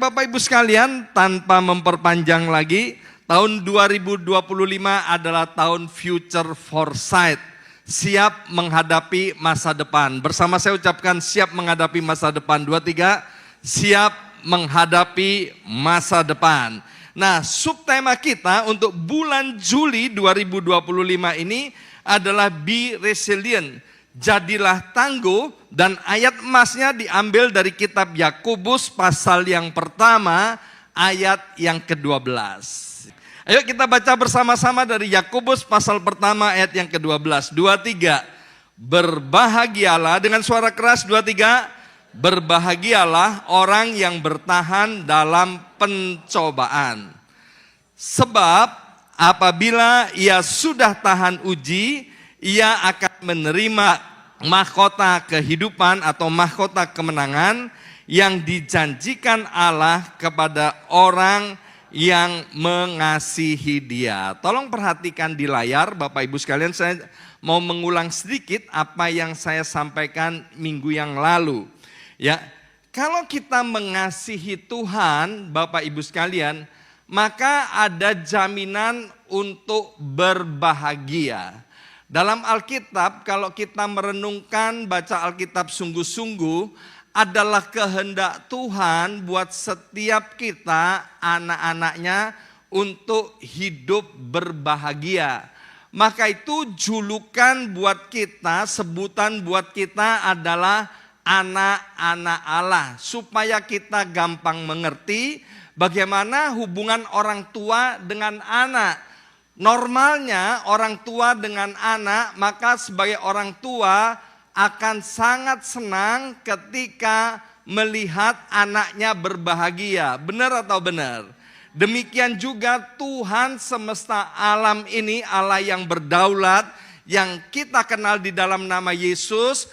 Bapak Ibu sekalian, tanpa memperpanjang lagi, tahun 2025 adalah tahun future foresight. Siap menghadapi masa depan. Bersama saya ucapkan siap menghadapi masa depan. 2, 3, siap menghadapi masa depan. Nah, subtema kita untuk bulan Juli 2025 ini adalah Be Resilient. Jadilah tangguh, dan ayat emasnya diambil dari kitab Yakobus pasal yang pertama ayat yang ke-12. Ayo kita baca bersama-sama dari Yakobus pasal pertama ayat yang ke-12. 2, 3. Berbahagialah, dengan suara keras 2, 3. Berbahagialah orang yang bertahan dalam pencobaan. Sebab apabila ia sudah tahan uji, ia akan menerima mahkota kehidupan atau mahkota kemenangan yang dijanjikan Allah kepada orang yang mengasihi Dia. Tolong perhatikan di layar Bapak Ibu sekalian, saya mau mengulang sedikit apa yang saya sampaikan minggu yang lalu. Ya, kalau kita mengasihi Tuhan Bapak Ibu sekalian, maka ada jaminan untuk berbahagia. Dalam Alkitab, kalau kita merenungkan, baca Alkitab sungguh-sungguh, adalah kehendak Tuhan buat setiap kita, anak-anaknya, untuk hidup berbahagia. Maka itu julukan buat kita, sebutan buat kita adalah anak-anak Allah. Supaya kita gampang mengerti bagaimana hubungan orang tua dengan anak. Normalnya orang tua dengan anak, maka sebagai orang tua akan sangat senang ketika melihat anaknya berbahagia. Benar atau benar? Demikian juga Tuhan semesta alam ini, Allah yang berdaulat, yang kita kenal di dalam nama Yesus.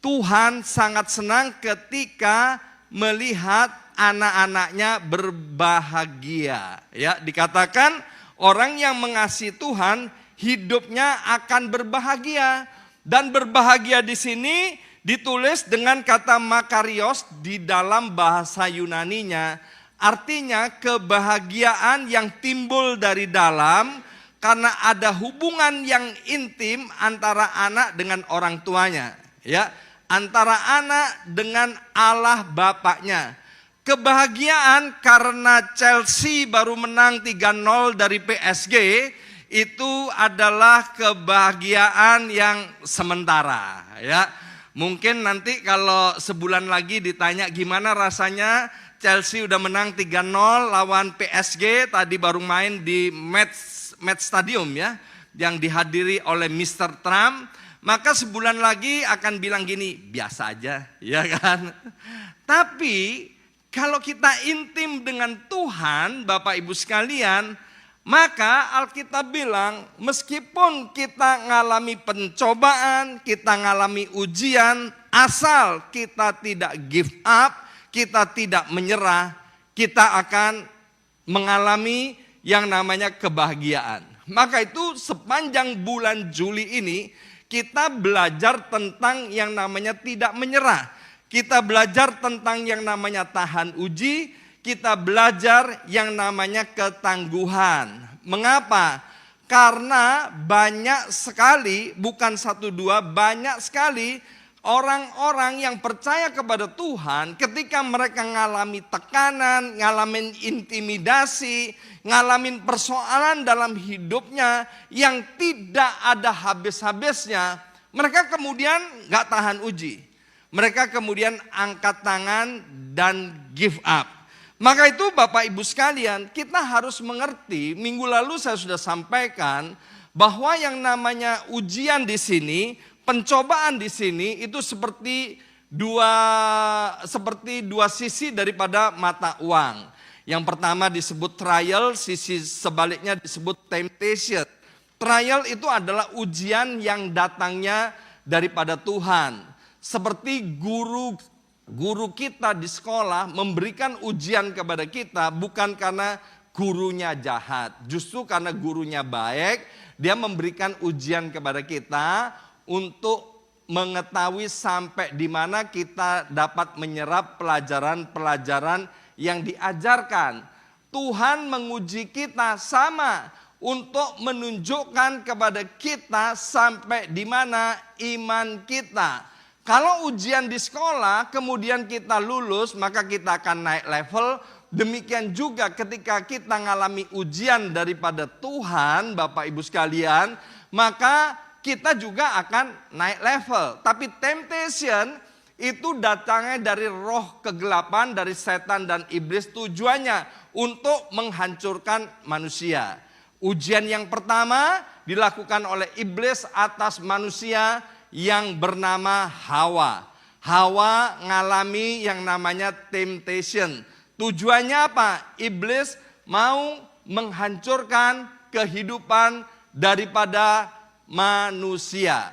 Tuhan sangat senang ketika melihat anak-anaknya berbahagia. Ya, dikatakan orang yang mengasihi Tuhan hidupnya akan berbahagia, dan berbahagia di sini ditulis dengan kata makarios di dalam bahasa Yunaninya. Artinya kebahagiaan yang timbul dari dalam karena ada hubungan yang intim antara anak dengan orang tuanya, ya, antara anak dengan Allah Bapaknya. Kebahagiaan karena Chelsea baru menang 3-0 dari PSG, itu adalah kebahagiaan yang sementara, ya. Mungkin nanti kalau sebulan lagi ditanya gimana rasanya Chelsea udah menang 3-0 lawan PSG, tadi baru main di match stadium, ya, yang dihadiri oleh Mr. Trump, maka sebulan lagi akan bilang gini, biasa aja, ya kan. Tapi kalau kita intim dengan Tuhan, Bapak Ibu sekalian, maka Alkitab bilang meskipun kita ngalami pencobaan, kita ngalami ujian, asal kita tidak give up, kita tidak menyerah, kita akan mengalami yang namanya kebahagiaan. Maka itu sepanjang bulan Juli ini kita belajar tentang yang namanya tidak menyerah. Kita belajar tentang yang namanya tahan uji, kita belajar yang namanya ketangguhan. Mengapa? Karena banyak sekali, bukan 1, 2, banyak sekali orang-orang yang percaya kepada Tuhan ketika mereka ngalami tekanan, ngalamin intimidasi, ngalamin persoalan dalam hidupnya yang tidak ada habis-habisnya, mereka kemudian gak tahan uji. Mereka kemudian angkat tangan dan give up. Maka itu Bapak Ibu sekalian, kita harus mengerti, minggu lalu saya sudah sampaikan bahwa yang namanya ujian di sini, pencobaan di sini itu seperti dua sisi daripada mata uang. Yang pertama disebut trial, sisi sebaliknya disebut temptation. Trial itu adalah ujian yang datangnya daripada Tuhan. Seperti guru kita di sekolah memberikan ujian kepada kita bukan karena gurunya jahat. Justru karena gurunya baik, dia memberikan ujian kepada kita untuk mengetahui sampai di mana kita dapat menyerap pelajaran-pelajaran yang diajarkan. Tuhan menguji kita sama untuk menunjukkan kepada kita sampai di mana iman kita. Kalau ujian di sekolah kemudian kita lulus, maka kita akan naik level. Demikian juga ketika kita mengalami ujian daripada Tuhan, Bapak Ibu sekalian, maka kita juga akan naik level. Tapi temptation itu datangnya dari roh kegelapan, dari setan dan iblis, tujuannya untuk menghancurkan manusia. Ujian yang pertama dilakukan oleh iblis atas manusia yang bernama Hawa. Hawa ngalami yang namanya temptation. Tujuannya apa? Iblis mau menghancurkan kehidupan daripada manusia.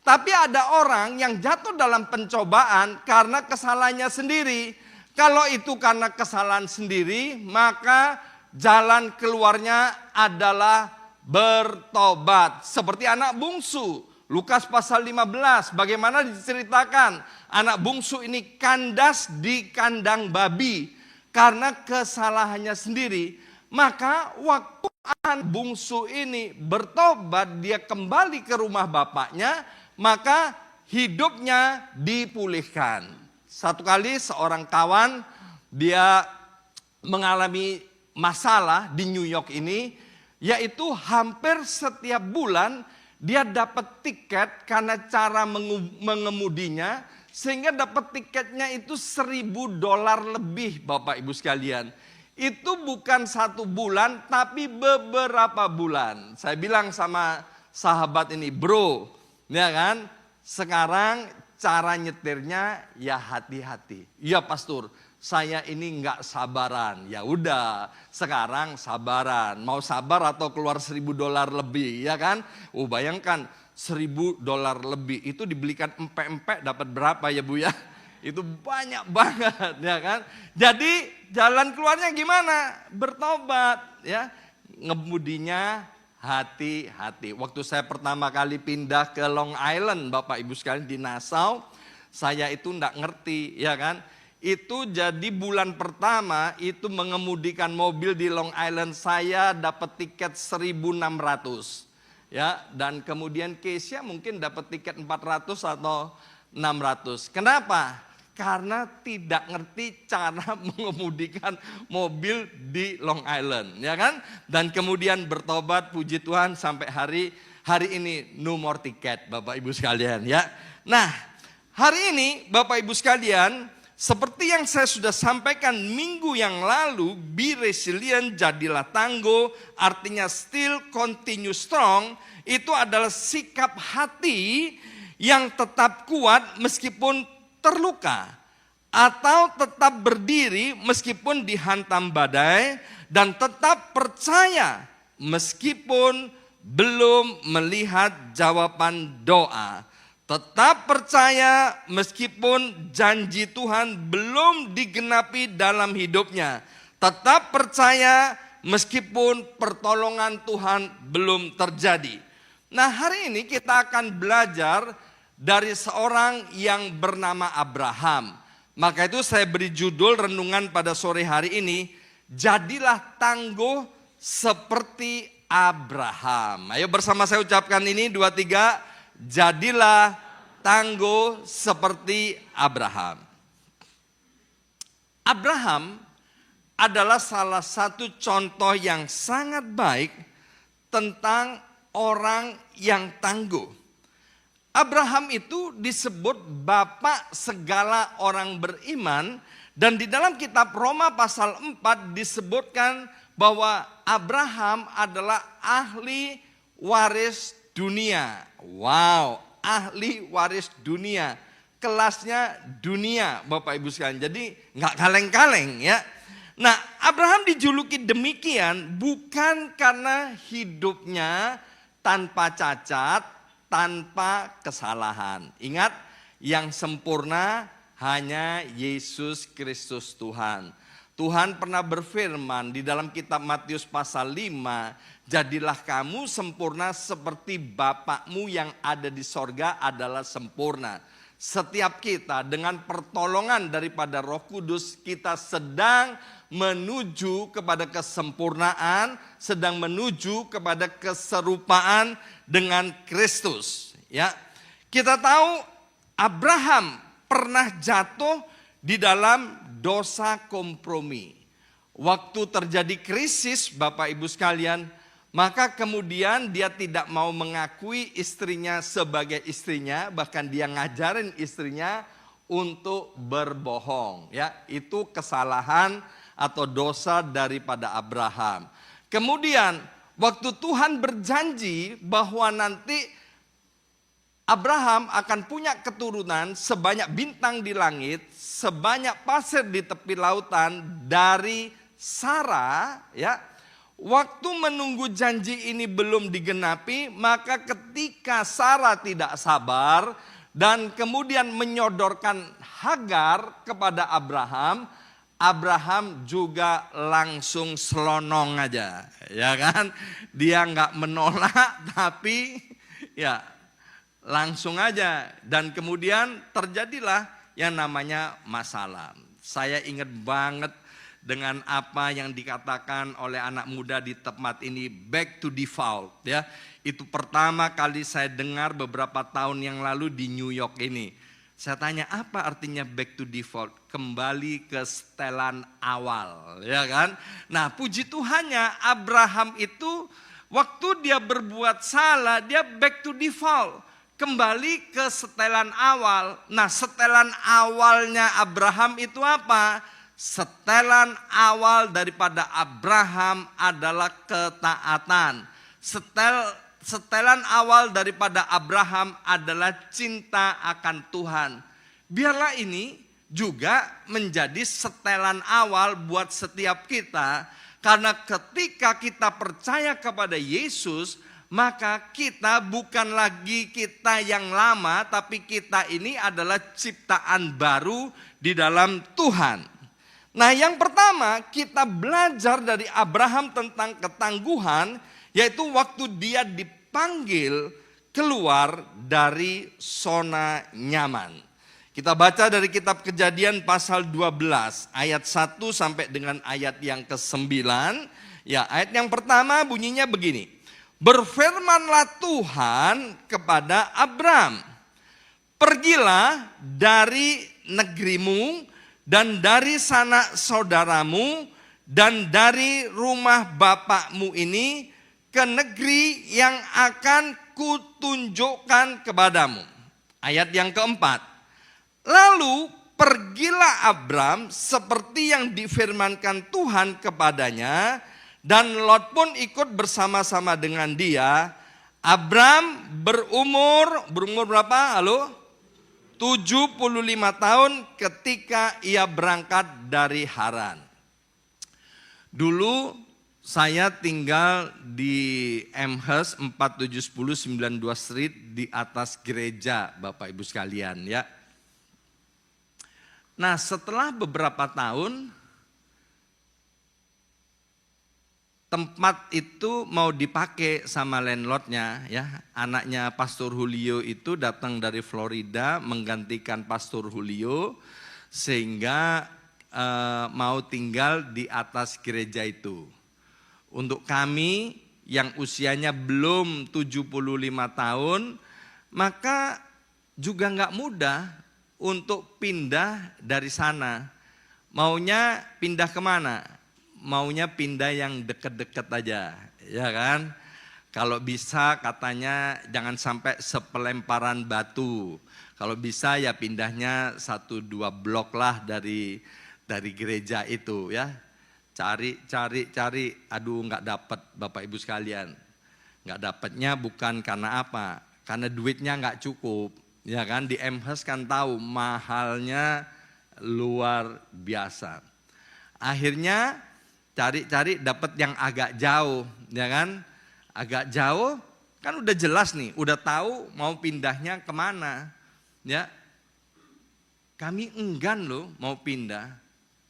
Tapi ada orang yang jatuh dalam pencobaan karena kesalahannya sendiri. Kalau itu karena kesalahan sendiri, maka jalan keluarnya adalah bertobat. Seperti anak bungsu. Lukas pasal 15, bagaimana diceritakan anak bungsu ini kandas di kandang babi karena kesalahannya sendiri. Maka waktu anak bungsu ini bertobat, dia kembali ke rumah bapaknya, maka hidupnya dipulihkan. Satu kali seorang kawan, dia mengalami masalah di New York ini, yaitu hampir setiap bulan dia dapat tiket karena cara mengemudinya, sehingga dapat tiketnya itu $1.000 lebih, Bapak Ibu sekalian. Itu bukan 1 bulan, tapi beberapa bulan. Saya bilang sama sahabat ini, bro, ya kan, sekarang cara nyetirnya ya hati-hati. Iya pastor, saya ini nggak sabaran. Ya udah, sekarang sabaran. Mau sabar atau keluar $1.000 lebih, ya kan? Bayangkan $1.000 lebih itu dibelikan empek-empek dapat berapa ya Bu ya? Itu banyak banget, ya kan? Jadi jalan keluarnya gimana? Bertobat, ya. Ngemudinya hati-hati. Waktu saya pertama kali pindah ke Long Island, Bapak Ibu sekalian, di Nassau, saya itu enggak ngerti, ya kan? Itu jadi bulan pertama itu mengemudikan mobil di Long Island, saya dapat tiket 1.600. Ya, dan kemudian Kesia mungkin dapat tiket 400 atau 600. Kenapa? Karena tidak ngerti cara mengemudikan mobil di Long Island, ya kan? Dan kemudian bertobat, puji Tuhan, sampai hari ini no more tiket, Bapak Ibu sekalian, ya. Nah, hari ini Bapak Ibu sekalian, seperti yang saya sudah sampaikan minggu yang lalu, be resilient, jadilah tangguh, artinya still continue strong, itu adalah sikap hati yang tetap kuat meskipun terluka, atau tetap berdiri meskipun dihantam badai, dan tetap percaya meskipun belum melihat jawaban doa. Tetap percaya meskipun janji Tuhan belum digenapi dalam hidupnya. Tetap percaya meskipun pertolongan Tuhan belum terjadi. Nah, hari ini kita akan belajar dari seorang yang bernama Abraham. Maka itu saya beri judul renungan pada sore hari ini, jadilah tangguh seperti Abraham. Ayo bersama saya ucapkan ini, 2, 3. Jadilah tangguh seperti Abraham. Abraham adalah salah satu contoh yang sangat baik tentang orang yang tangguh. Abraham itu disebut bapak segala orang beriman, dan di dalam kitab Roma pasal 4 disebutkan bahwa Abraham adalah ahli waris dunia. Wow, ahli waris dunia. Kelasnya dunia, Bapak Ibu sekalian. Jadi nggak kaleng-kaleng, ya. Nah, Abraham dijuluki demikian bukan karena hidupnya tanpa cacat, tanpa kesalahan. Ingat, yang sempurna hanya Yesus Kristus Tuhan. Tuhan pernah berfirman di dalam kitab Matius pasal 5, jadilah kamu sempurna seperti Bapakmu yang ada di sorga adalah sempurna. setiap kita dengan pertolongan daripada Roh Kudus, kita sedang menuju kepada kesempurnaan, sedang menuju kepada keserupaan dengan Kristus. Ya, kita tahu Abraham pernah jatuh di dalam dosa kompromi. Waktu terjadi krisis, Bapak Ibu sekalian, maka kemudian dia tidak mau mengakui istrinya sebagai istrinya, bahkan dia ngajarin istrinya untuk berbohong. Ya, itu kesalahan atau dosa daripada Abraham. Kemudian waktu Tuhan berjanji bahwa nanti Abraham akan punya keturunan sebanyak bintang di langit, sebanyak pasir di tepi lautan dari Sarah, ya. Waktu menunggu janji ini belum digenapi, maka ketika Sarah tidak sabar dan kemudian menyodorkan Hagar kepada Abraham, Abraham juga langsung selonong aja, ya kan? Dia nggak menolak, tapi ya langsung aja. Dan kemudian terjadilah yang namanya masalah. Saya ingat banget dengan apa yang dikatakan oleh anak muda di tempat ini, back to default, ya. Itu pertama kali saya dengar beberapa tahun yang lalu di New York ini. Saya tanya, apa artinya back to default? Kembali ke setelan awal, ya kan? Nah, puji Tuhannya Abraham itu waktu dia berbuat salah, dia back to default, kembali ke setelan awal. Nah, setelan awalnya Abraham itu apa? Setelan awal daripada Abraham adalah ketaatan. Setelan awal daripada Abraham adalah cinta akan Tuhan. Biarlah ini juga menjadi setelan awal buat setiap kita. Karena ketika kita percaya kepada Yesus, maka kita bukan lagi kita yang lama, tapi kita ini adalah ciptaan baru di dalam Tuhan. Nah, yang pertama kita belajar dari Abraham tentang ketangguhan, yaitu waktu dia dipanggil keluar dari zona nyaman. Kita baca dari kitab Kejadian pasal 12 ayat 1 sampai dengan ayat yang ke-9. Ya, ayat yang pertama bunyinya begini. Berfirmanlah Tuhan kepada Abram, pergilah dari negerimu dan dari sanak saudaramu dan dari rumah bapakmu ini ke negeri yang akan kutunjukkan kepadamu. Ayat yang keempat. Lalu pergilah Abram seperti yang difirmankan Tuhan kepadanya, dan Lot pun ikut bersama-sama dengan dia. Abram berumur berapa? Halo? 75 tahun ketika ia berangkat dari Haran. Dulu saya tinggal di Amherst 4710 92 Street di atas gereja, Bapak Ibu sekalian, ya. Nah, setelah beberapa tahun tempat itu mau dipakai sama landlordnya, ya. Anaknya Pastor Julio itu datang dari Florida menggantikan Pastor Julio, sehingga mau tinggal di atas gereja itu. Untuk kami yang usianya belum 75 tahun, maka juga nggak mudah untuk pindah dari sana. Maunya pindah kemana? Maunya pindah yang deket-deket aja, ya kan? Kalau bisa katanya jangan sampai sepelemparan batu. Kalau bisa ya pindahnya 1-2 blok lah dari gereja itu, ya. Cari, aduh nggak dapat, Bapak Ibu sekalian. Nggak dapatnya bukan karena apa? Karena duitnya nggak cukup, ya kan? Di Amherst kan tahu mahalnya luar biasa. Akhirnya cari dapat yang agak jauh, ya kan? Agak jauh kan udah jelas nih, udah tahu mau pindahnya kemana, ya. Kami enggan loh mau pindah,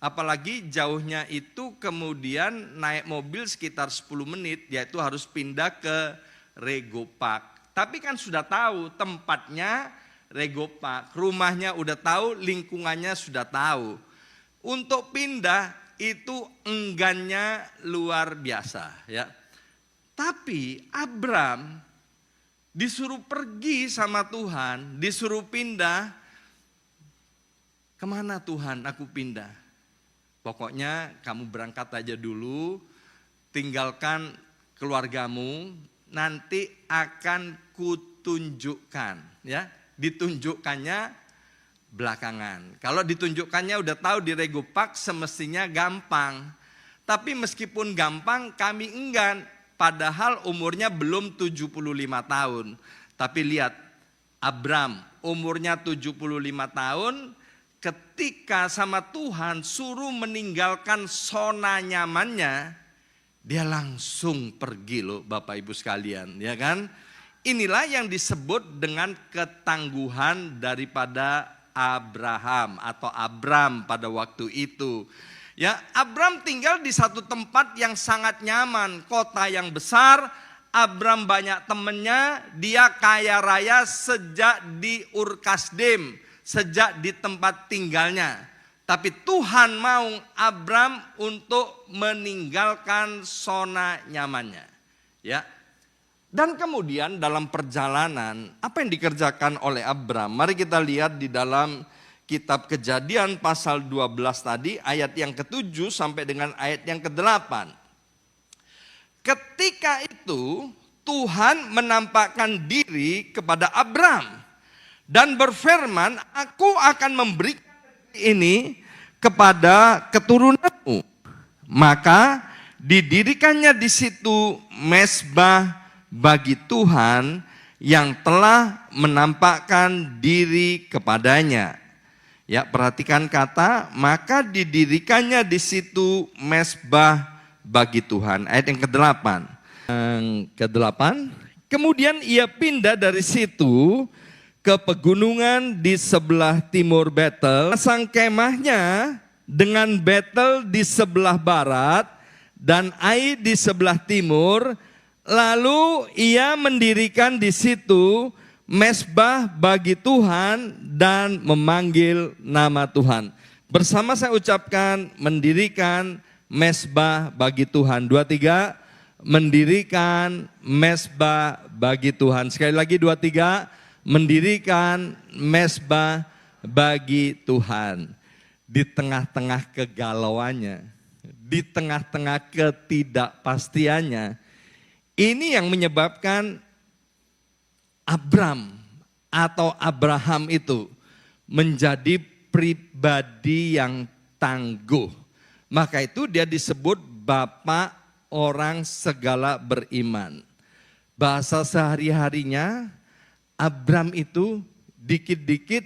apalagi jauhnya itu kemudian naik mobil sekitar 10 menit, yaitu harus pindah ke Rego Park. Tapi kan sudah tahu tempatnya Regopak, rumahnya udah tahu, lingkungannya sudah tahu. Untuk pindah itu enggannya luar biasa, ya. Tapi Abram disuruh pergi sama Tuhan, disuruh pindah. Kemana Tuhan aku pindah? Pokoknya kamu berangkat aja dulu, tinggalkan keluargamu, nanti akan kutunjukkan, ya. Ditunjukkannya belakangan. Kalau ditunjukkannya udah tahu di Regopak, semestinya gampang. Tapi meskipun gampang, kami enggan. Padahal umurnya belum 75 tahun. Tapi lihat, Abram umurnya 75 tahun, ketika sama Tuhan suruh meninggalkan zona nyamannya, dia langsung pergi loh Bapak Ibu sekalian, ya kan? Inilah yang disebut dengan ketangguhan daripada Abraham atau Abram pada waktu itu. Ya, Abram tinggal di satu tempat yang sangat nyaman, kota yang besar. Abram banyak temennya, dia kaya raya sejak di Ur Kasdim, sejak di tempat tinggalnya. Tapi Tuhan mau Abram untuk meninggalkan zona nyamannya. Ya. Dan kemudian dalam perjalanan, apa yang dikerjakan oleh Abram? Mari kita lihat di dalam kitab Kejadian pasal 12 tadi, ayat yang ke-7 sampai dengan ayat yang ke-8. Ketika itu Tuhan menampakkan diri kepada Abram dan berfirman, aku akan memberikan ini kepada keturunanmu. Maka didirikannya di situ mezbah bagi Tuhan yang telah menampakkan diri kepadanya. Ya, perhatikan kata, maka didirikannya di situ mezbah bagi Tuhan. Ayat yang ke-8. Yang ke-8, kemudian ia pindah dari situ ke pegunungan di sebelah timur Betel. Pasang kemahnya dengan Betel di sebelah barat dan Ai di sebelah timur. Lalu ia mendirikan di situ mezbah bagi Tuhan dan memanggil nama Tuhan. Bersama saya ucapkan mendirikan mezbah bagi Tuhan. 2, 3, mendirikan mezbah bagi Tuhan. Sekali lagi 2, 3, mendirikan mezbah bagi Tuhan. Di tengah-tengah kegalauannya, di tengah-tengah ketidakpastiannya, ini yang menyebabkan Abram atau Abraham itu menjadi pribadi yang tangguh. Maka itu dia disebut bapak orang segala beriman. Bahasa sehari-harinya Abram itu dikit-dikit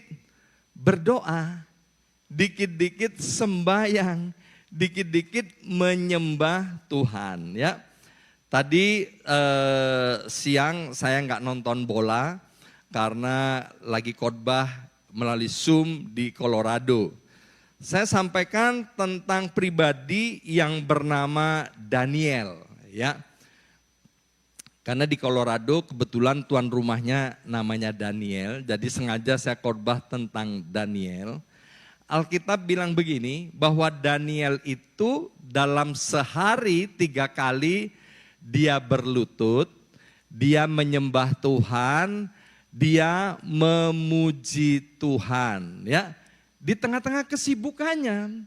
berdoa, dikit-dikit sembahyang, dikit-dikit menyembah Tuhan, ya. Tadi siang saya nggak nonton bola karena lagi khotbah melalui Zoom di Colorado. Saya sampaikan tentang pribadi yang bernama Daniel, ya. Karena di Colorado kebetulan tuan rumahnya namanya Daniel, jadi sengaja saya khotbah tentang Daniel. Alkitab bilang begini, bahwa Daniel itu dalam sehari 3 kali dia berlutut, dia menyembah Tuhan, dia memuji Tuhan, ya. Di tengah-tengah kesibukannya.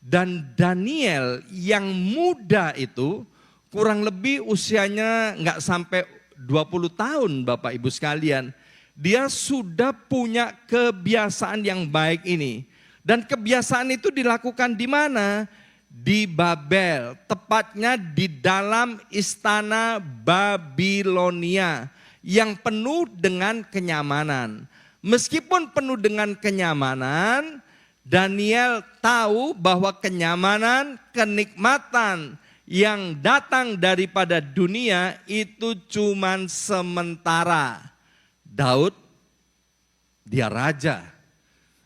Dan Daniel yang muda itu kurang lebih usianya nggak sampai 20 tahun Bapak Ibu sekalian. Dia sudah punya kebiasaan yang baik ini. Dan kebiasaan itu dilakukan di mana? Di Babel, tepatnya di dalam istana Babilonia yang penuh dengan kenyamanan. Meskipun penuh dengan kenyamanan, Daniel tahu bahwa kenyamanan, kenikmatan yang datang daripada dunia itu cuman sementara. Daud, dia raja,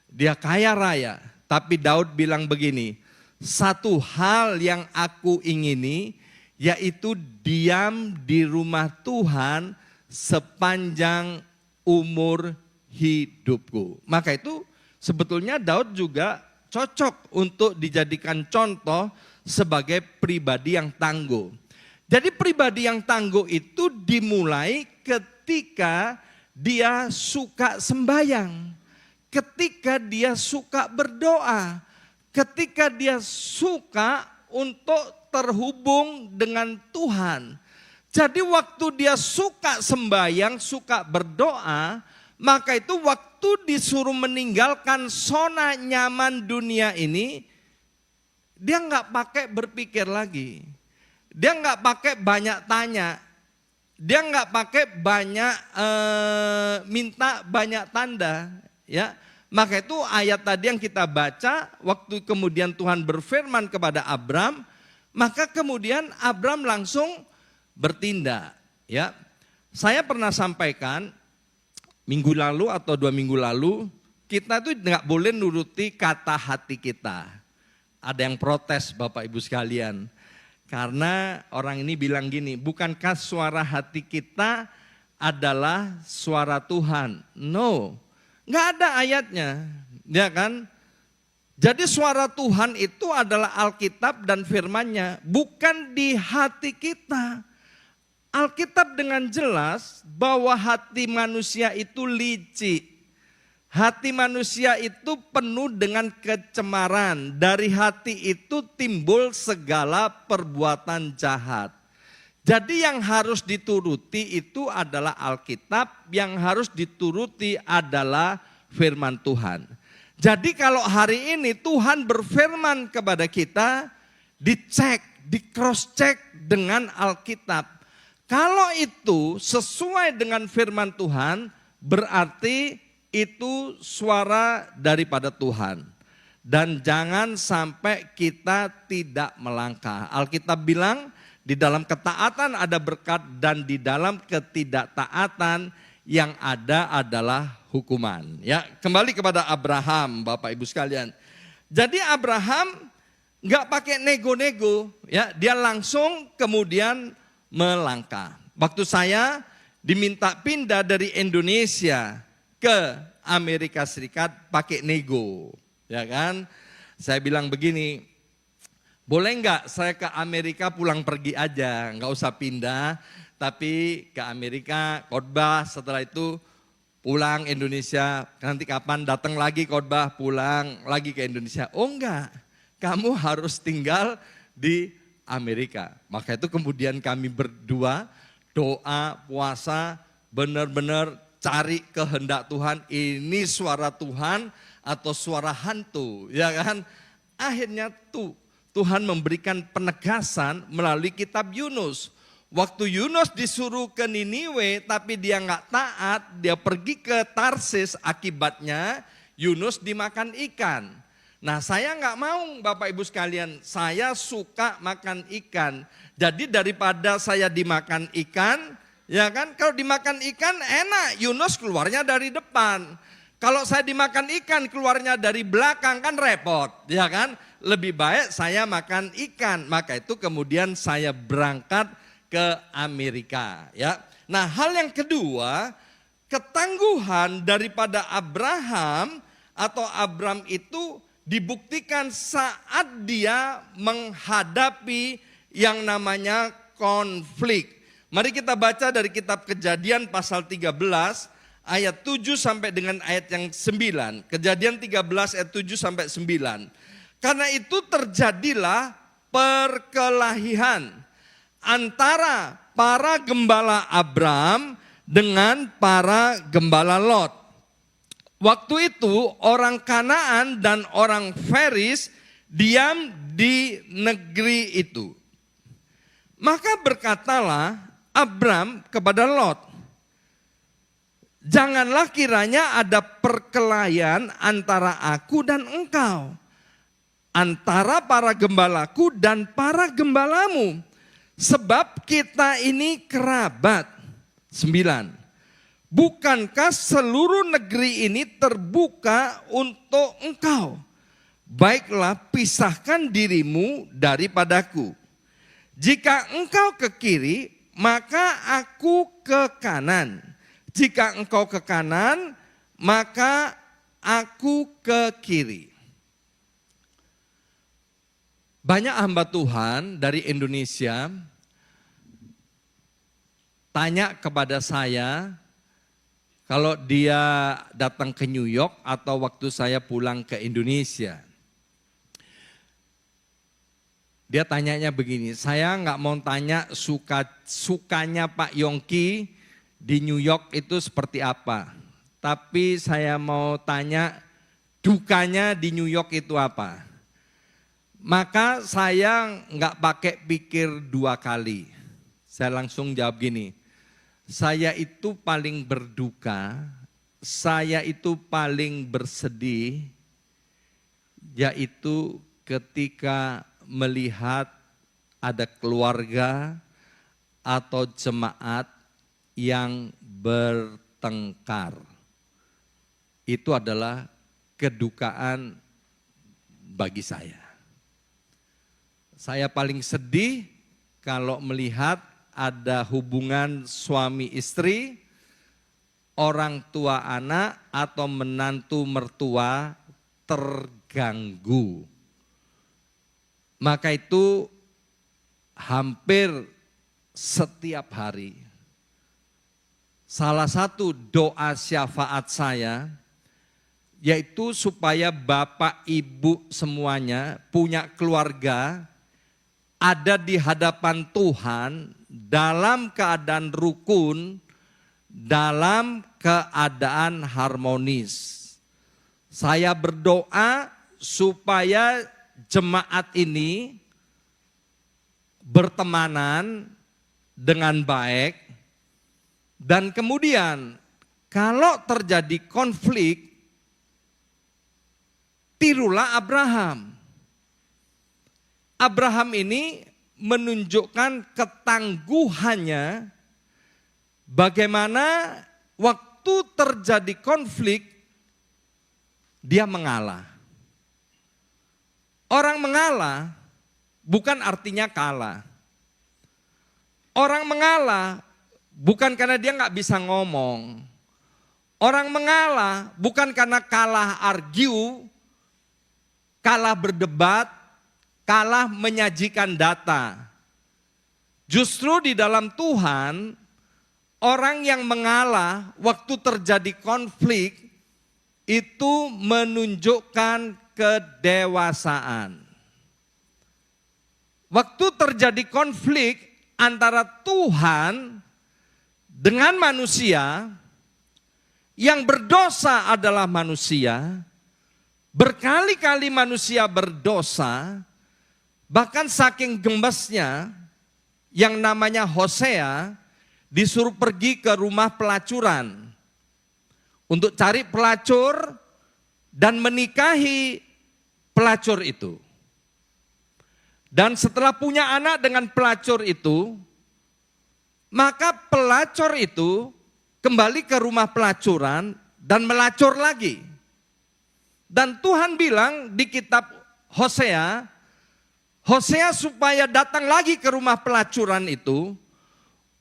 dia kaya raya, tapi Daud bilang begini, satu hal yang aku ingini yaitu diam di rumah Tuhan sepanjang umur hidupku. Maka itu sebetulnya Daud juga cocok untuk dijadikan contoh sebagai pribadi yang tangguh. Jadi pribadi yang tangguh itu dimulai ketika dia suka sembahyang, ketika dia suka berdoa, ketika dia suka untuk terhubung dengan Tuhan. Jadi waktu dia suka sembahyang, suka berdoa, maka itu waktu disuruh meninggalkan zona nyaman dunia ini, dia nggak pakai berpikir lagi. Dia nggak pakai banyak tanya, dia nggak pakai banyak minta banyak tanda, ya. Maka itu ayat tadi yang kita baca, waktu kemudian Tuhan berfirman kepada Abram, maka kemudian Abram langsung bertindak. Ya, saya pernah sampaikan minggu lalu atau 2 minggu lalu, kita itu nggak boleh nuruti kata hati kita. Ada yang protes Bapak Ibu sekalian. Karena orang ini bilang gini, bukankah suara hati kita adalah suara Tuhan? No, nggak ada ayatnya, ya kan? Jadi suara Tuhan itu adalah Alkitab dan firman-Nya, bukan di hati kita. Alkitab dengan jelas bahwa hati manusia itu licik. Hati manusia itu penuh dengan kecemaran. Dari hati itu timbul segala perbuatan jahat. Jadi yang harus dituruti itu adalah Alkitab, yang harus dituruti adalah firman Tuhan. Jadi kalau hari ini Tuhan berfirman kepada kita, dicek, di cross check dengan Alkitab. Kalau itu sesuai dengan firman Tuhan, berarti itu suara daripada Tuhan. Dan jangan sampai kita tidak melangkah. Alkitab bilang di dalam ketaatan ada berkat dan di dalam ketidaktaatan yang ada adalah hukuman. Ya, kembali kepada Abraham, Bapak Ibu sekalian. Jadi Abraham nggak pakai nego-nego, ya, dia langsung kemudian melangkah. Waktu saya diminta pindah dari Indonesia ke Amerika Serikat pakai nego, ya kan? Saya bilang begini, boleh nggak saya ke Amerika pulang pergi aja, nggak usah pindah, tapi ke Amerika khotbah, setelah itu pulang Indonesia, nanti kapan datang lagi khotbah, pulang lagi ke Indonesia. Oh enggak, kamu harus tinggal di Amerika. Maka itu kemudian kami berdua doa, puasa, benar-benar cari kehendak Tuhan, ini suara Tuhan atau suara hantu, ya kan? Akhirnya Tuhan memberikan penegasan melalui kitab Yunus. Waktu Yunus disuruh ke Niniwe tapi dia nggak taat, dia pergi ke Tarsis, akibatnya Yunus dimakan ikan. Nah saya nggak mau Bapak Ibu sekalian, saya suka makan ikan. Jadi daripada saya dimakan ikan, ya kan, kalau dimakan ikan enak, Yunus keluarnya dari depan. Kalau saya dimakan ikan keluarnya dari belakang kan repot, ya kan. Lebih baik saya makan ikan, maka itu kemudian saya berangkat ke Amerika. Ya. Nah hal yang kedua, ketangguhan daripada Abraham atau Abram itu dibuktikan saat dia menghadapi yang namanya konflik. Mari kita baca dari kitab Kejadian pasal 13 ayat 7 sampai dengan ayat yang 9. Kejadian 13 ayat 7 sampai 9. Karena itu terjadilah perkelahian antara para gembala Abram dengan para gembala Lot. Waktu itu orang Kanaan dan orang Feris diam di negeri itu. Maka berkatalah Abram kepada Lot, janganlah kiranya ada perkelahian antara aku dan engkau, antara para gembalaku dan para gembalamu, sebab kita ini kerabat. 9. Bukankah seluruh negeri ini terbuka untuk engkau? Baiklah, pisahkan dirimu daripadaku. Jika engkau ke kiri, maka aku ke kanan. Jika engkau ke kanan, maka aku ke kiri. Banyak hamba Tuhan dari Indonesia tanya kepada saya kalau dia datang ke New York atau waktu saya pulang ke Indonesia. Dia tanyanya begini, saya nggak mau tanya sukanya Pak Yongki di New York itu seperti apa. Tapi saya mau tanya dukanya di New York itu apa. Maka saya nggak pakai pikir dua kali. Saya langsung jawab gini, saya itu paling berduka, saya itu paling bersedih, yaitu ketika melihat ada keluarga atau jemaat yang bertengkar. Itu adalah kedukaan bagi saya. Saya paling sedih kalau melihat ada hubungan suami istri, orang tua anak atau menantu mertua terganggu. Maka itu hampir setiap hari. Salah satu doa syafaat saya yaitu supaya Bapak Ibu semuanya punya keluarga ada di hadapan Tuhan dalam keadaan rukun, dalam keadaan harmonis. Saya berdoa supaya jemaat ini bertemanan dengan baik dan kemudian kalau terjadi konflik, tirulah Abraham. Abraham ini menunjukkan ketangguhannya bagaimana waktu terjadi konflik dia mengalah. Orang mengalah bukan artinya kalah. Orang mengalah bukan karena dia nggak bisa ngomong. Orang mengalah bukan karena kalah argue, kalah berdebat, kalah menyajikan data. Justru di dalam Tuhan, orang yang mengalah waktu terjadi konflik itu menunjukkan kedewasaan. Waktu terjadi konflik antara Tuhan dengan manusia, yang berdosa adalah manusia, berkali-kali manusia berdosa, bahkan saking gemesnya yang namanya Hosea disuruh pergi ke rumah pelacuran untuk cari pelacur dan menikahi pelacur itu. Dan setelah punya anak dengan pelacur itu, maka pelacur itu kembali ke rumah pelacuran dan melacur lagi. Dan Tuhan bilang di kitab Hosea supaya datang lagi ke rumah pelacuran itu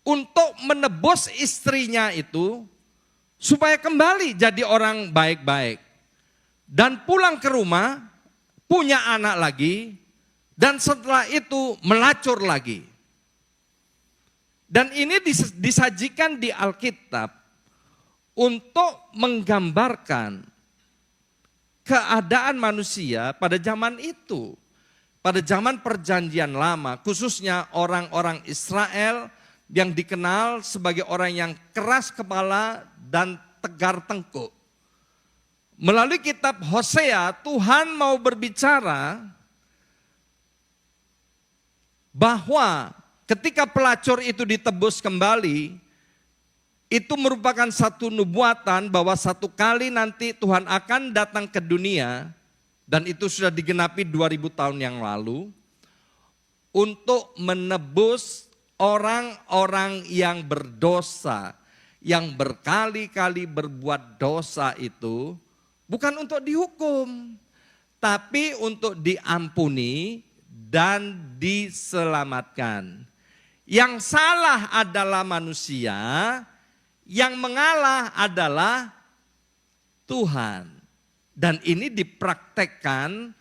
untuk menebus istrinya itu supaya kembali jadi orang baik-baik. Dan pulang ke rumah, punya anak lagi, dan setelah itu melacur lagi. Dan ini disajikan di Alkitab untuk menggambarkan keadaan manusia pada zaman itu. Pada zaman perjanjian lama, khususnya orang-orang Israel yang dikenal sebagai orang yang keras kepala dan tegar tengkuk. Melalui kitab Hosea, Tuhan mau berbicara bahwa ketika pelacur itu ditebus kembali, itu merupakan satu nubuatan bahwa satu kali nanti Tuhan akan datang ke dunia, dan itu sudah digenapi 2000 tahun yang lalu, untuk menebus orang-orang yang berdosa, yang berkali-kali berbuat dosa itu, bukan untuk dihukum, tapi untuk diampuni dan diselamatkan. Yang salah adalah manusia, yang mengalah adalah Tuhan. Dan ini dipraktekkan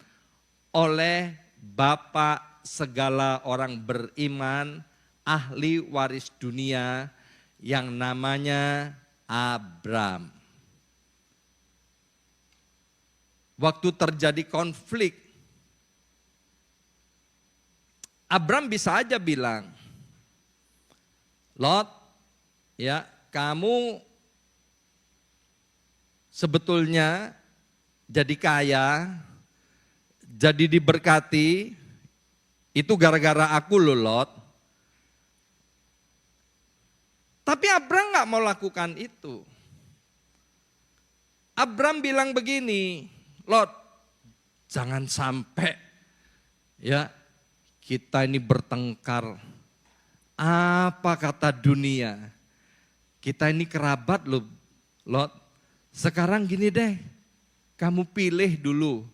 oleh Bapak segala orang beriman, ahli waris dunia yang namanya Abram. Waktu terjadi konflik, Abram bisa aja bilang, Lot, ya kamu sebetulnya jadi kaya, jadi diberkati, itu gara-gara aku loh Lot. Tapi Abram gak mau lakukan itu. Abram bilang begini, Lot, jangan sampai ya kita ini bertengkar. Apa kata dunia? Kita ini kerabat loh, Lot. Sekarang gini deh, kamu pilih dulu.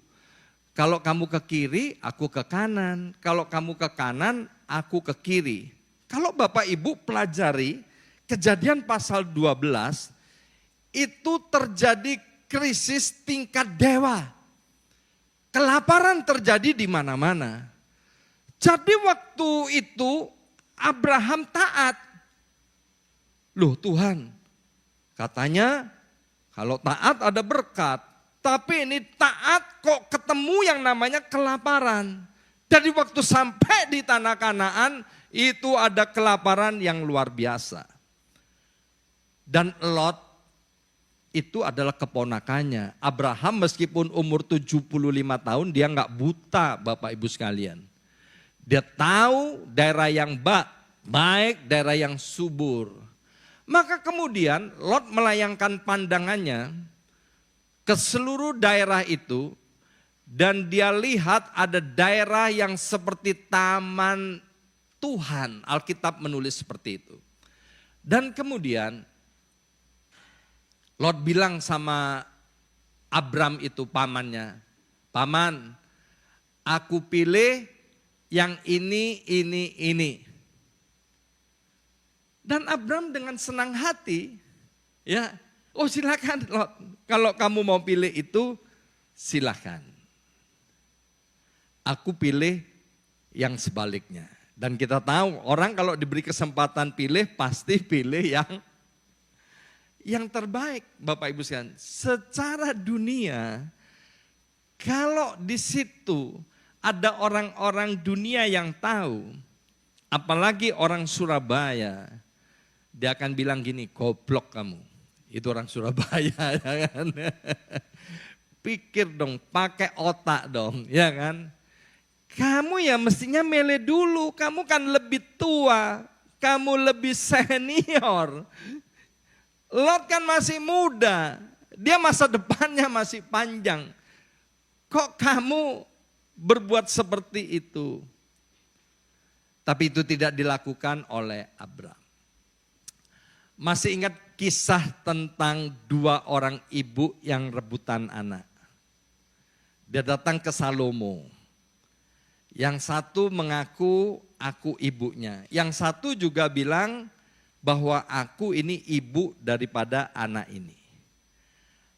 Kalau kamu ke kiri, aku ke kanan. Kalau kamu ke kanan, aku ke kiri. Kalau Bapak Ibu pelajari Kejadian pasal 12, itu terjadi krisis tingkat dewa. Kelaparan terjadi di mana-mana. Jadi waktu itu Abraham taat. Loh Tuhan, katanya kalau taat ada berkat. Tapi ini taat kok ketemu yang namanya kelaparan. Jadi waktu sampai di tanah Kanaan itu ada kelaparan yang luar biasa. Dan Lot itu adalah keponakannya. Abraham meskipun umur 75 tahun dia nggak buta Bapak Ibu sekalian. Dia tahu daerah yang baik, daerah yang subur. Maka kemudian Lot melayangkan pandangannya ke seluruh daerah itu. Dan dia lihat ada daerah yang seperti taman Tuhan. Alkitab menulis seperti itu. Dan kemudian Lot bilang sama Abram itu pamannya, paman, aku pilih yang ini. Dan Abram dengan senang hati, ya, oh silakan Lot, kalau kamu mau pilih itu silakan. Aku pilih yang sebaliknya. Dan kita tahu orang kalau diberi kesempatan pilih pasti pilih yang terbaik Bapak Ibu sekalian. Secara dunia kalau di situ ada orang-orang dunia yang tahu, apalagi orang Surabaya, dia akan bilang gini, goblok kamu. Itu orang Surabaya ya kan. Pikir dong, pakai otak dong, ya kan. Kamu ya mestinya milih dulu, kamu kan lebih tua, kamu lebih senior. Lot kan masih muda, dia masa depannya masih panjang. Kok kamu berbuat seperti itu? Tapi itu tidak dilakukan oleh Abram. Masih ingat kisah tentang dua orang ibu yang rebutan anak. Dia datang ke Salomo. Yang satu mengaku aku ibunya. Yang satu juga bilang bahwa aku ini ibu daripada anak ini.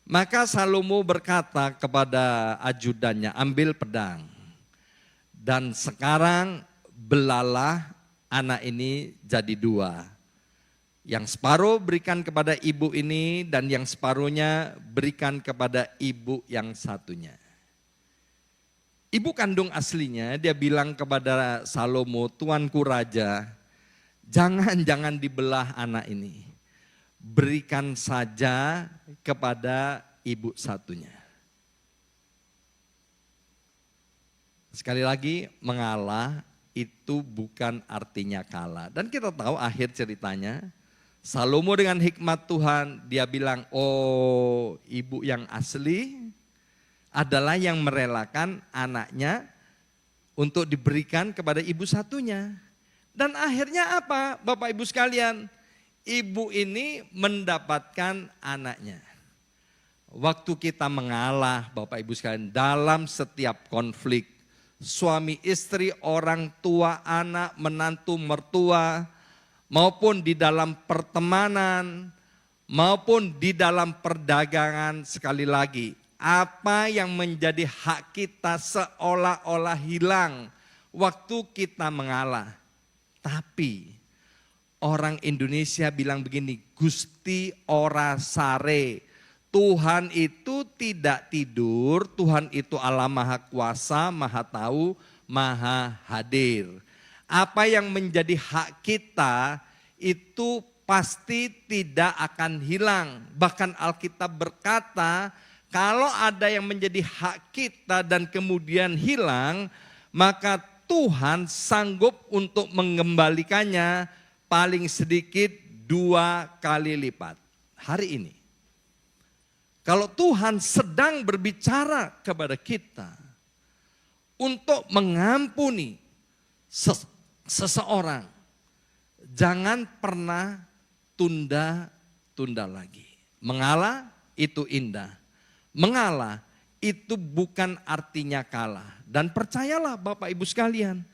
Maka Salomo berkata kepada ajudannya, ambil pedang. Dan sekarang belalah anak ini jadi dua. Yang separuh berikan kepada ibu ini dan yang separuhnya berikan kepada ibu yang satunya. Ibu kandung aslinya dia bilang kepada Salomo, tuanku raja, jangan dibelah anak ini. Berikan saja kepada ibu satunya. Sekali lagi, mengalah itu bukan artinya kalah. Dan kita tahu akhir ceritanya, Salomo dengan hikmat Tuhan, dia bilang, oh ibu yang asli adalah yang merelakan anaknya untuk diberikan kepada ibu satunya. Dan akhirnya apa Bapak Ibu sekalian? Ibu ini mendapatkan anaknya. Waktu kita mengalah Bapak Ibu sekalian dalam setiap konflik. Suami istri, orang tua, anak, menantu, mertua. Maupun di dalam pertemanan. maupun di dalam perdagangan. Sekali lagi, apa yang menjadi hak kita seolah-olah hilang waktu kita mengalah. Tapi orang Indonesia bilang begini, Gusti ora sare. Tuhan itu tidak tidur, Tuhan itu Allah Maha Kuasa, Maha Tahu, Maha Hadir. Apa yang menjadi hak kita itu pasti tidak akan hilang. Bahkan Alkitab berkata, kalau ada yang menjadi hak kita dan kemudian hilang, maka Tuhan sanggup untuk mengembalikannya paling sedikit 2 kali lipat. Hari ini, kalau Tuhan sedang berbicara kepada kita untuk mengampuni seseorang, jangan pernah tunda-tunda lagi. Mengalah itu indah. Mengalah itu bukan artinya kalah. Dan percayalah Bapak Ibu sekalian,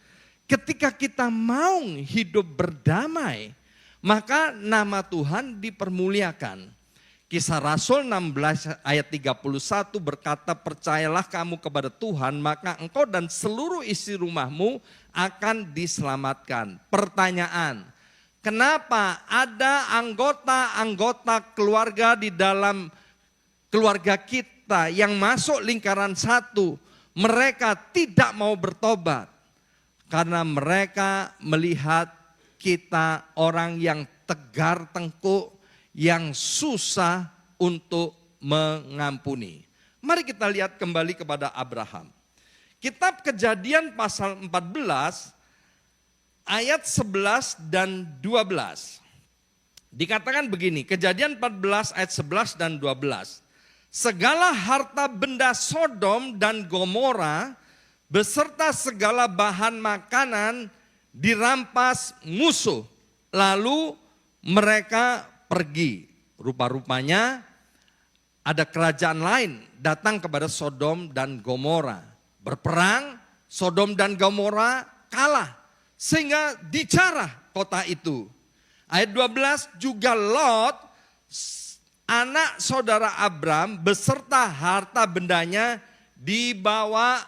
ketika kita mau hidup berdamai, maka nama Tuhan dipermuliakan. Kisah Rasul 16 ayat 31 berkata, percayalah kamu kepada Tuhan, maka engkau dan seluruh isi rumahmu akan diselamatkan. Pertanyaan, kenapa ada anggota-anggota keluarga di dalam keluarga kita yang masuk lingkaran satu, mereka tidak mau bertobat? Karena mereka melihat kita orang yang tegar tengkuk, yang susah untuk mengampuni. Mari kita lihat kembali kepada Abraham. Kitab Kejadian pasal 14 ayat 11 dan 12. Dikatakan begini, Kejadian 14 ayat 11 dan 12. Segala harta benda Sodom dan Gomora beserta segala bahan makanan dirampas musuh. Lalu mereka pergi. Rupa-rupanya ada kerajaan lain datang kepada Sodom dan Gomora. Berperang, Sodom dan Gomora kalah. Sehingga dijarah kota itu. Ayat 12, juga Lot, anak saudara Abram beserta harta bendanya dibawa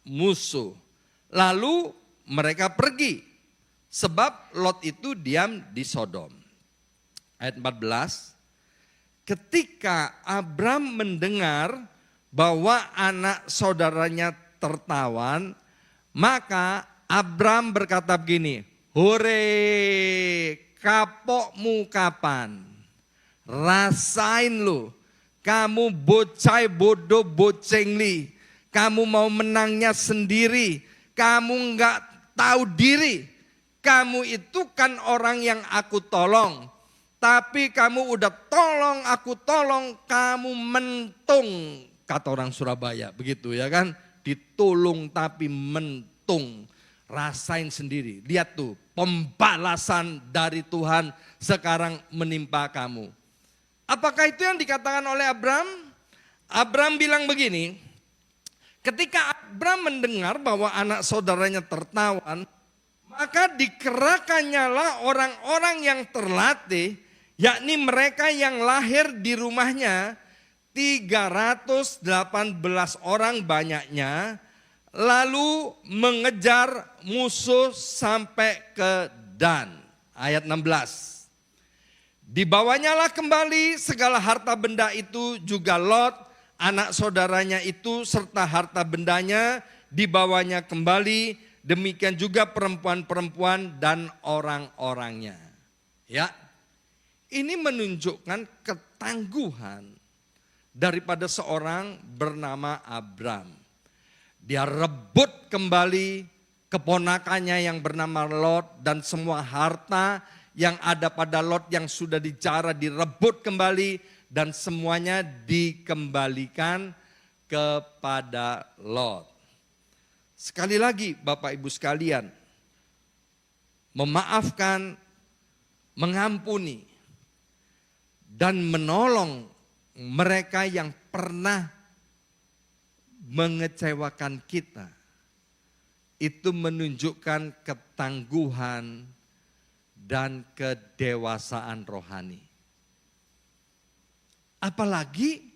musuh. Lalu mereka pergi. Sebab Lot itu diam di Sodom. Ayat 14, ketika Abram mendengar bahwa anak saudaranya tertawan, maka Abram berkata begini, hore, kapokmu kapan? Rasain lu, kamu bocai bodoh bocengli, kamu mau menangnya sendiri, kamu enggak tahu diri, kamu itu kan orang yang aku tolong. Tapi kamu udah tolong, aku tolong, kamu mentung. Kata orang Surabaya, begitu ya kan. Ditolong tapi mentung. Rasain sendiri. Lihat tuh, pembalasan dari Tuhan sekarang menimpa kamu. Apakah itu yang dikatakan oleh Abram? Abram bilang begini, ketika Abram mendengar bahwa anak saudaranya tertawan, maka dikerahkannya lah orang-orang yang terlatih, yakni mereka yang lahir di rumahnya, 318 orang banyaknya, lalu mengejar musuh sampai ke Dan. Ayat 16. Dibawanyalah kembali segala harta benda itu, juga Lot, anak saudaranya itu, serta harta bendanya dibawanya kembali, demikian juga perempuan-perempuan dan orang-orangnya. Ya. Ini menunjukkan ketangguhan daripada seorang bernama Abram. Dia rebut kembali keponakannya yang bernama Lot dan semua harta yang ada pada Lot yang sudah dijarah direbut kembali dan semuanya dikembalikan kepada Lot. Sekali lagi Bapak Ibu sekalian, memaafkan, mengampuni, dan menolong mereka yang pernah mengecewakan kita, itu menunjukkan ketangguhan dan kedewasaan rohani. Apalagi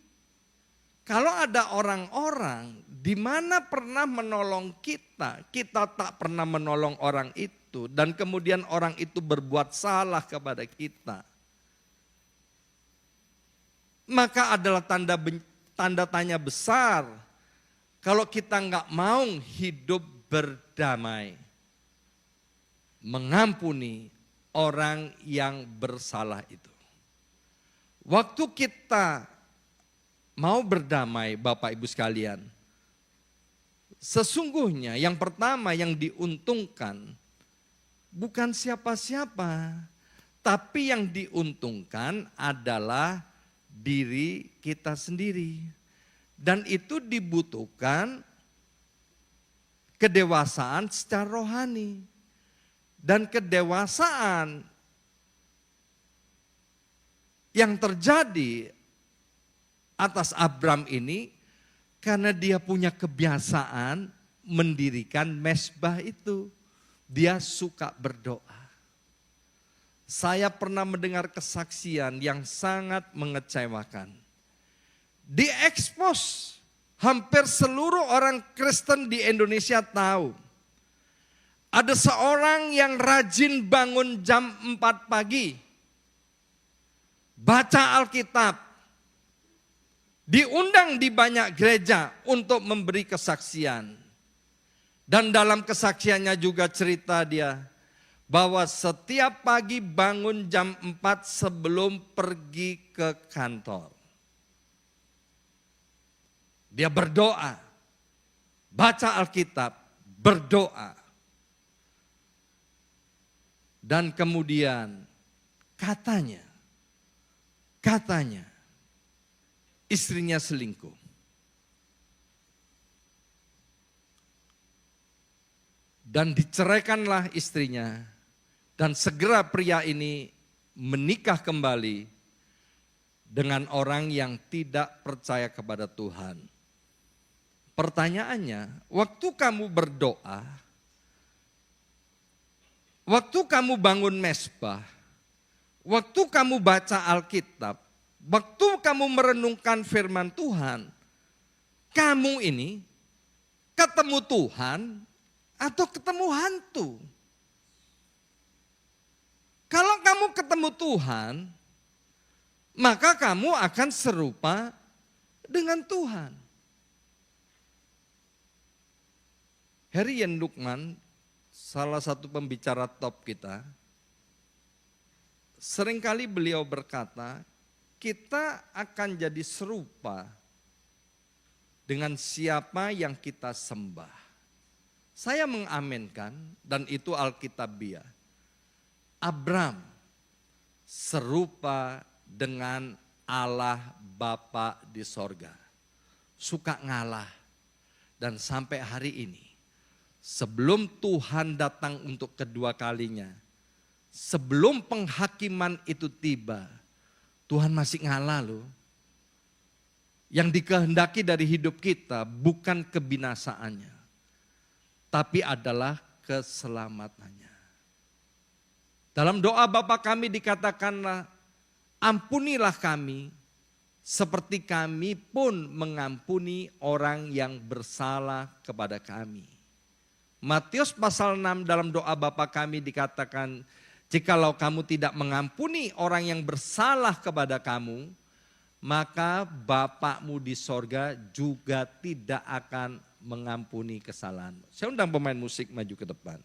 kalau ada orang-orang di mana pernah menolong kita, kita tak pernah menolong orang itu, dan kemudian orang itu berbuat salah kepada kita. Maka adalah tanda tanya besar kalau kita nggak mau hidup berdamai, mengampuni orang yang bersalah itu. Waktu kita mau berdamai, Bapak Ibu sekalian, sesungguhnya yang pertama yang diuntungkan bukan siapa-siapa, tapi yang diuntungkan adalah diri kita sendiri. Dan itu dibutuhkan kedewasaan secara rohani. Dan kedewasaan yang terjadi atas Abram ini karena dia punya kebiasaan mendirikan mezbah itu. Dia suka berdoa. Saya pernah mendengar kesaksian yang sangat mengecewakan. Diekspos, hampir seluruh orang Kristen di Indonesia tahu. Ada seorang yang rajin bangun jam 4 pagi. Baca Alkitab, diundang di banyak gereja untuk memberi kesaksian. Dan dalam kesaksiannya juga cerita dia bahwa setiap pagi bangun jam 4 sebelum pergi ke kantor. Dia berdoa, baca Alkitab, berdoa. Dan kemudian katanya istrinya selingkuh. Dan diceraikanlah istrinya. Dan segera pria ini menikah kembali dengan orang yang tidak percaya kepada Tuhan. Pertanyaannya, waktu kamu berdoa, waktu kamu bangun mezbah, waktu kamu baca Alkitab, waktu kamu merenungkan firman Tuhan, kamu ini ketemu Tuhan atau ketemu hantu? Kalau kamu ketemu Tuhan, maka kamu akan serupa dengan Tuhan. Harry Yen Lukman, salah satu pembicara top kita, seringkali beliau berkata, kita akan jadi serupa dengan siapa yang kita sembah. Saya mengaminkan, dan itu Alkitabiah. Abram serupa dengan Allah Bapa di sorga. Suka ngalah. Dan sampai hari ini, sebelum Tuhan datang untuk kedua kalinya, sebelum penghakiman itu tiba, Tuhan masih ngalah loh. Yang dikehendaki dari hidup kita bukan kebinasaannya, tapi adalah keselamatannya. Dalam doa Bapa kami dikatakanlah, ampunilah kami seperti kami pun mengampuni orang yang bersalah kepada kami. Matius pasal 6 dalam doa Bapa kami dikatakan, jikalau kamu tidak mengampuni orang yang bersalah kepada kamu, maka Bapakmu di sorga juga tidak akan mengampuni kesalahan. Saya undang pemain musik maju ke depan.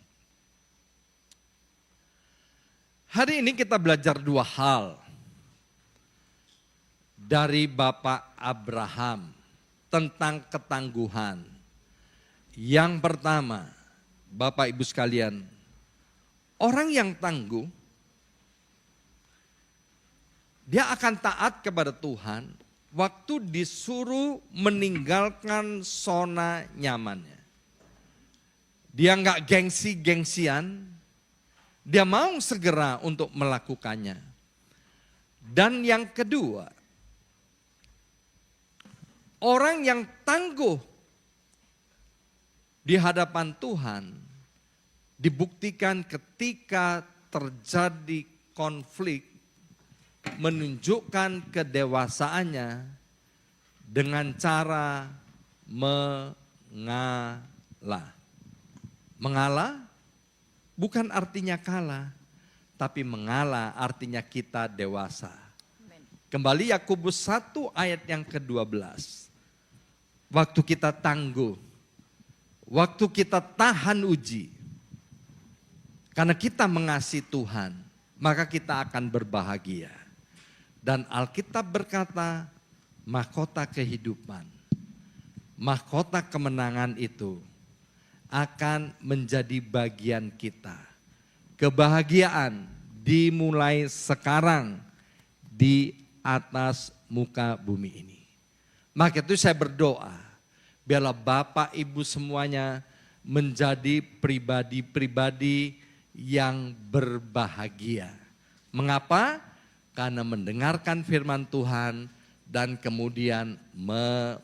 Hari ini kita belajar dua hal dari Bapak Abraham tentang ketangguhan. Yang pertama, Bapak Ibu sekalian, orang yang tangguh, dia akan taat kepada Tuhan waktu disuruh meninggalkan zona nyamannya. Dia enggak gengsi-gengsian, dia mau segera untuk melakukannya. Dan yang kedua, orang yang tangguh di hadapan Tuhan dibuktikan ketika terjadi konflik menunjukkan kedewasaannya dengan cara mengalah. Mengalah bukan artinya kalah, tapi mengalah artinya kita dewasa. Kembali Yakobus 1 ayat yang ke-12. Waktu kita tangguh, waktu kita tahan uji, karena kita mengasihi Tuhan, maka kita akan berbahagia. Dan Alkitab berkata, mahkota kehidupan, mahkota kemenangan itu akan menjadi bagian kita. Kebahagiaan dimulai sekarang di atas muka bumi ini. Maka itu saya berdoa, biarlah Bapak Ibu semuanya menjadi pribadi-pribadi yang berbahagia. Mengapa? Karena mendengarkan firman Tuhan dan kemudian melakukannya.